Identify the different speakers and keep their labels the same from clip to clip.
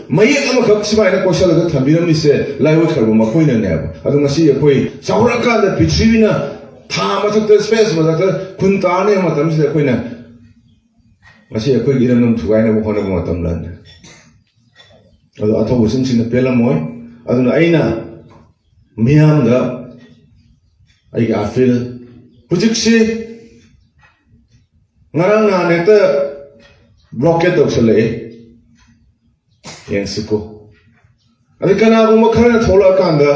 Speaker 1: mayek ama khak simaina koisal ga thambiram ise laiwa kharbu makoi na ne adu ngasi akoi chawraka da pichivina tha ma thak space ma thak kun ta ne ma tam se koina ngasi akoi giram nam thugai na bo hona bo tam lan adu atho busin sin pela moy adu na aina miyam da ai ga feel pujiksi ngarang na ne ta blockade of sale yang siko adi kana ko makhara thola kanda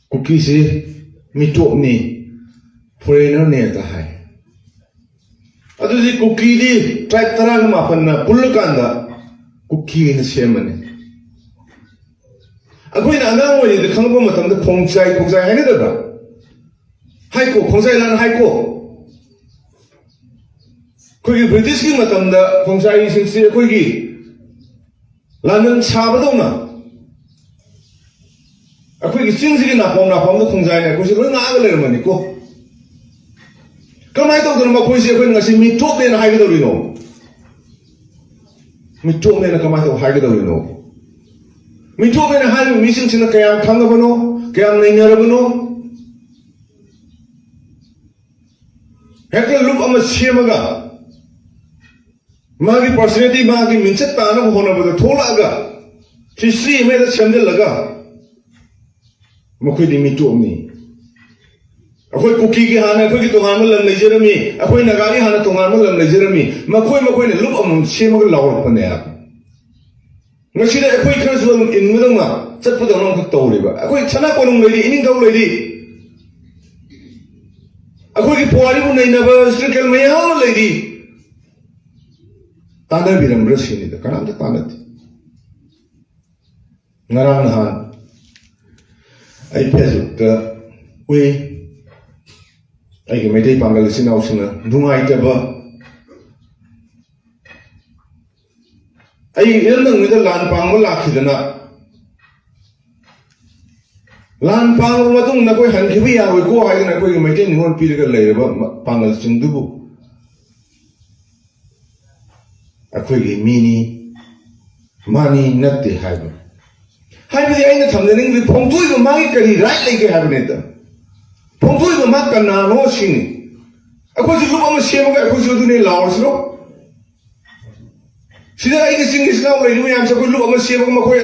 Speaker 1: cookie se mito ni foreigner ne ta hai adu di cookie di track tarang ma panna pul kanda cookie ne semane akoi na ngang wai de khangba matam da khongchai hai ne da hai ko khongchai lan hai ko kogi British ki matam da khongchai sing se kogi London chabadona akoi ki sing sing na pom da khongchai ne ko se ko nga ga le mani ko kamai to dona ko se ko ngasi mi top ne hai ga do no mi top ne na kamai to hai ga do no mi top ne hai mi sing sing na kayam khang ga bano kayam nei na bano hekla look ama shemaga मागी personality मागी मिंचत ताना होना बदे थोड़ा अगा फिश्री में तो चंदे लगा मकोई दिमिटो में अकोई कुकी की हाना अकोई की तोहान में लग लेजरमी अकोई नगारी हाना तोहान में लग लेजरमी मकोई ने लुक अमुन शेमग लावर पने आप मशीने अकोई खर्च वालों इनमें तो ना चट पुदों ना खत तौले बा अकोई चना कोलुं लेडी इनिंग तौल लेडी अकोई की पुआली को नहीं नबा स्ट्रिकल में यहाँ लेडी ताना बिरम रसिनी दा कनाम दा ताना थी ngarang han ai Facebook da we ai ge medai bangal sin ausna dungai ta ba ai irnang mi da lan pang ma la khidana lan pang ma tung na koi han khibi ya we ko ai na koi medai ningon pi ga le ba pangal sin dubu अखोई मीनी मानी नत्ते HYBE हाइबदि आइना थमदनिंग बि फोंथुइबो मागी करी right लेके हाइबने त फोंथुइबो मा कन्नानो सिनि अखोइ जुलुब अमा सेमगा अखोइ जुदुने लावसरो सिदा आइगे सिंगिस नाव लेनि याम सखोइ लुब अमा सेमगा मखोइ